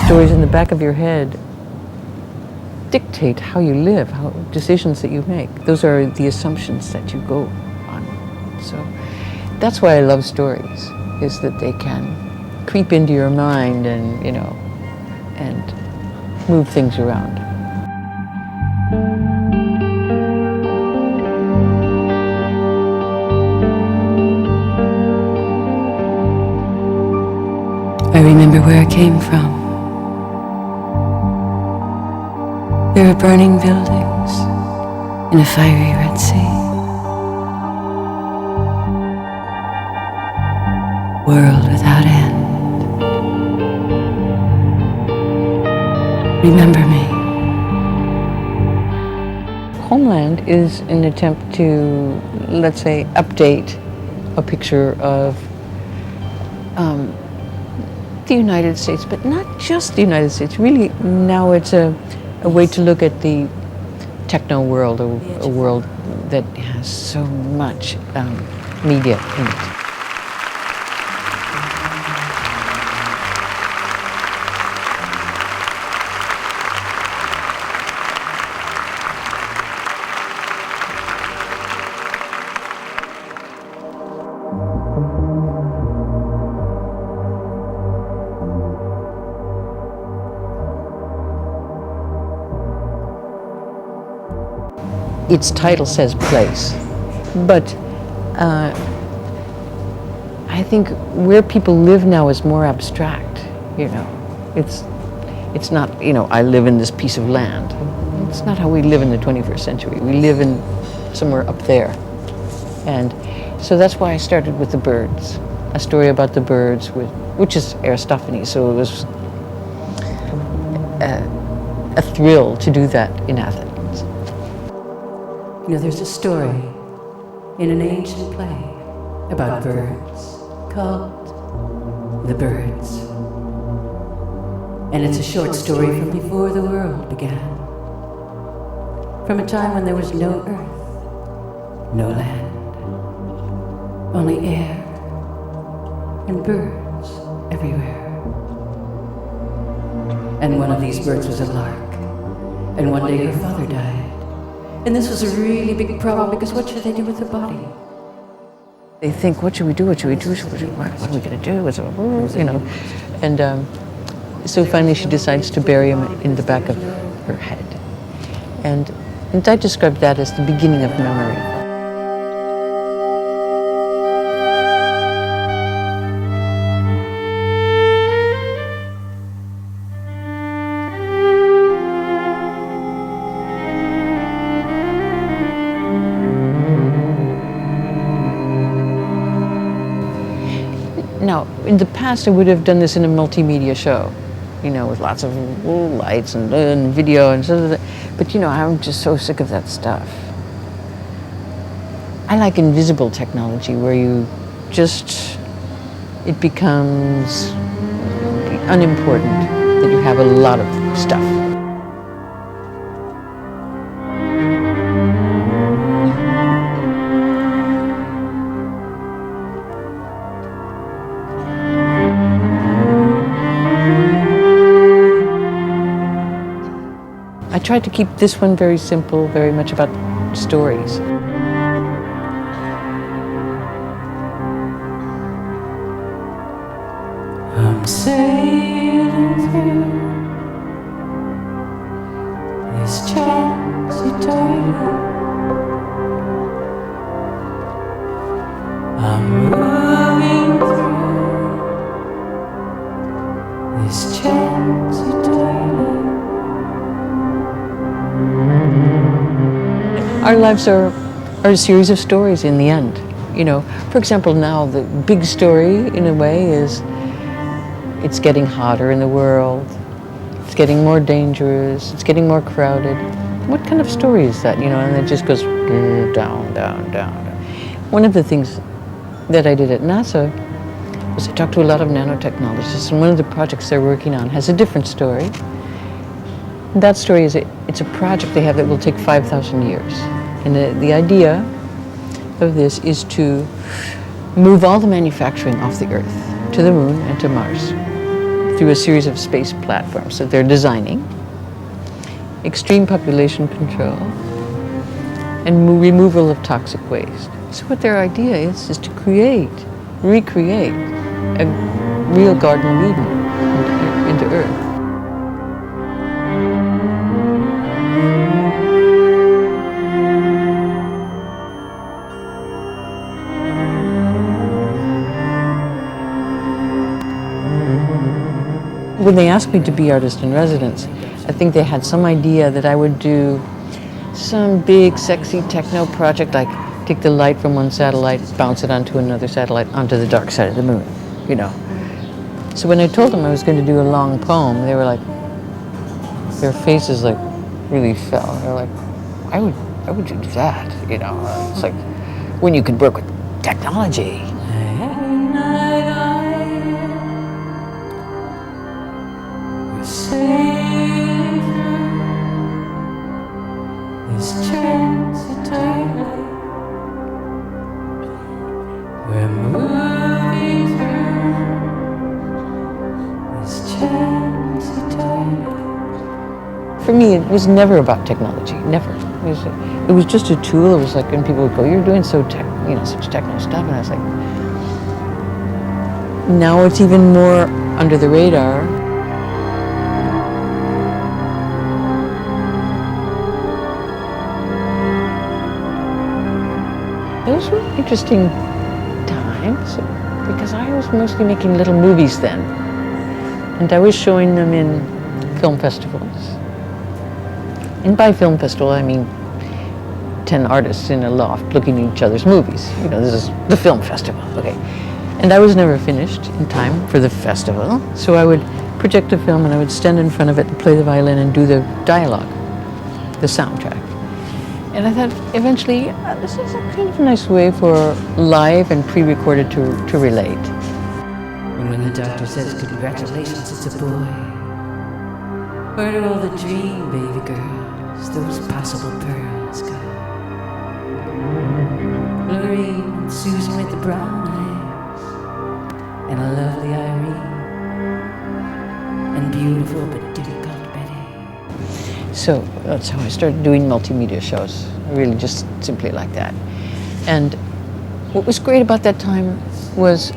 stories in the back of your head dictate how you live, how decisions that you make. Those are the assumptions that you go on. So that's why I love stories, is that they can creep into your mind and, you know, and move things around. I remember where I came from. There are burning buildings in a fiery Red Sea. World without end. Remember me. Homeland is an attempt to, let's say, update a picture of the United States, but not just the United States. Really, now it's a way to look at the techno world, a world that has so much media in it. Its title says place, but I think where people live now is more abstract. You know, it's not, you know, I live in this piece of land. It's not how we live in the 21st century. We live in somewhere up there, and so that's why I started with the birds, a story about the birds, which is Aristophanes. So it was a thrill to do that in Athens. You know, there's a story in an ancient play about birds called The Birds. And it's a short story from before the world began. From a time when there was no earth, no land, only air and birds everywhere. And one of these birds was a lark. And one day her father died. And this was a really big problem, because what should they do with the body? They think, what should we do? What should we do? What are we going to do? You know, and so finally she decides to bury him in the back of her head, and I described that as the beginning of memory. Now, in the past, I would have done this in a multimedia show, you know, with lots of lights and video and so. But you know, I'm just so sick of that stuff. I like invisible technology, where it becomes unimportant that you have a lot of stuff. I tried to keep this one very simple, very much about stories. I'm sailing through this transitory. I'm moving through this transitory. Our lives are a series of stories in the end. You know, for example, now the big story, in a way, is it's getting hotter in the world, it's getting more dangerous, it's getting more crowded. What kind of story is that, you know? And it just goes down, down, down. One of the things that I did at NASA was I talked to a lot of nanotechnologists, and one of the projects they're working on has a different story. That story is it's a project they have that will take 5,000 years. And the idea of this is to move all the manufacturing off the Earth to the Moon and to Mars. through a series of space platforms that they're designing, extreme population control, and removal of toxic waste. So what their idea is to recreate a real Garden of Eden into Earth. When they asked me to be artist in residence, I think they had some idea that I would do some big, sexy techno project, like take the light from one satellite, bounce it onto another satellite, onto the dark side of the moon, you know. So when I told them I was going to do a long poem, they were like, their faces like really fell. They were like, why would you do that? You know, it's like when you could work with technology. For me, it was never about technology, never. It was just a tool. It was like, and people would go, "You're doing such techno stuff," and I was like, now it's even more under the radar. Those were interesting times because I was mostly making little movies then, and I was showing them in film festivals. And by film festival, I mean 10 artists in a loft looking at each other's movies. You know, this is the film festival, okay. And I was never finished in time for the festival, so I would project a film and I would stand in front of it and play the violin and do the dialogue, the soundtrack. And I thought, eventually, this is a kind of nice way for live and pre-recorded to relate. And when the doctor says, "Congratulations, it's a boy," where do all the dream baby girls, those possible pearls, go? Laurie and Susan with the brown eyes, and a lovely Irene, and beautiful but difficult Betty. So that's how I started doing multimedia shows, really just simply like that. And what was great about that time was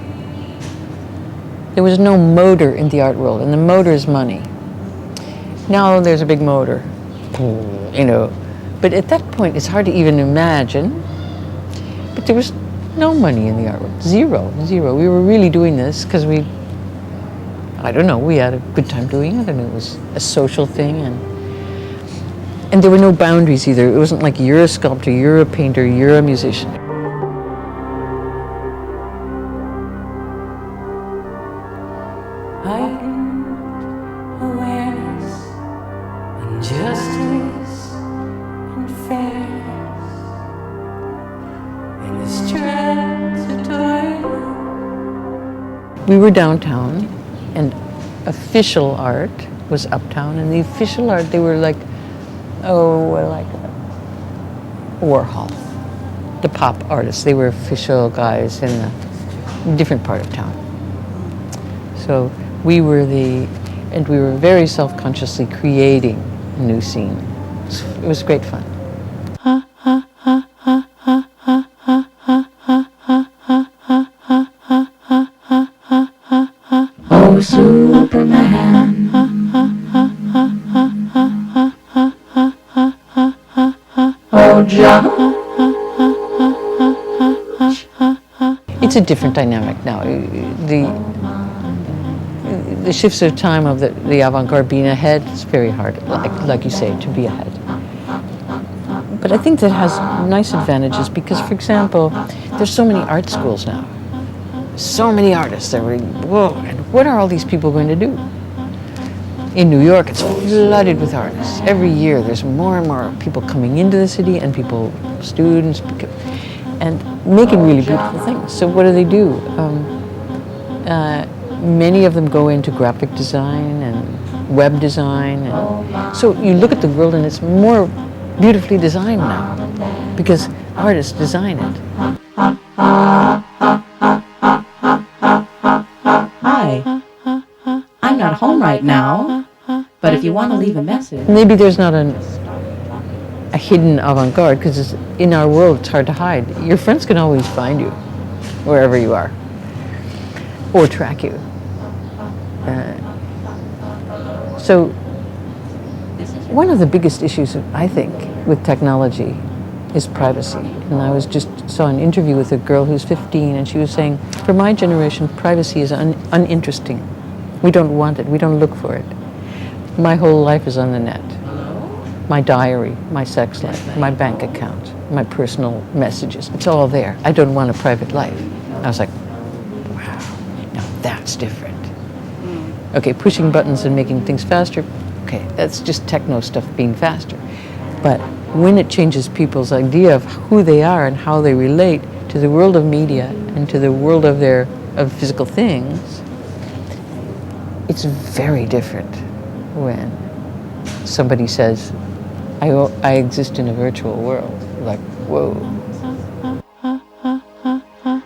there was no motor in the art world, and the motor is money. Now there's a big motor, you know, but at that point it's hard to even imagine. But there was no money in the art world, zero. We were really doing this because we had a good time doing it, and it was a social thing, and there were no boundaries either. It wasn't like you're a sculptor, you're a painter, you're a musician. Justice and fairness in this transitory. We were downtown, and official art was uptown, and the official art, they were like, like Warhol, the pop artists. They were official guys in a different part of town. So we were and we were very self-consciously creating a new scene. It was great fun. Oh, Superman. Oh, John. It's a different dynamic now. The shifts of time of the avant-garde being ahead, it's very hard, like you say, to be ahead. But I think that has nice advantages because, for example, there's so many art schools now. So many artists that were, whoa, and what are all these people going to do? In New York, it's flooded with artists. Every year, there's more and more people coming into the city and students, and making really beautiful things. So what do? Many of them go into graphic design and web design. And so you look at the world and it's more beautifully designed now because artists design it. Hi, I'm not right now, but if you want to leave a message... Maybe there's not a hidden avant-garde, because in our world it's hard to hide. Your friends can always find you, wherever you are, or track you. So one of the biggest issues, I think, with technology is privacy. And I saw an interview with a girl who's 15, and she was saying, for my generation, privacy is uninteresting. We don't want it. We don't look for it. My whole life is on the net. My diary, my sex life, my bank account, my personal messages. It's all there. I don't want a private life. I was like, wow, now that's different. Okay, pushing buttons and making things faster, okay, that's just techno stuff being faster. But when it changes people's idea of who they are and how they relate to the world of media and to the world of physical things, it's very different when somebody says, I exist in a virtual world. Like, whoa.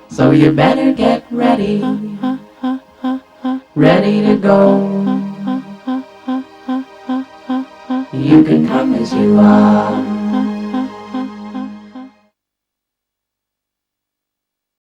So you better get ready, ready to go. You can come as you are.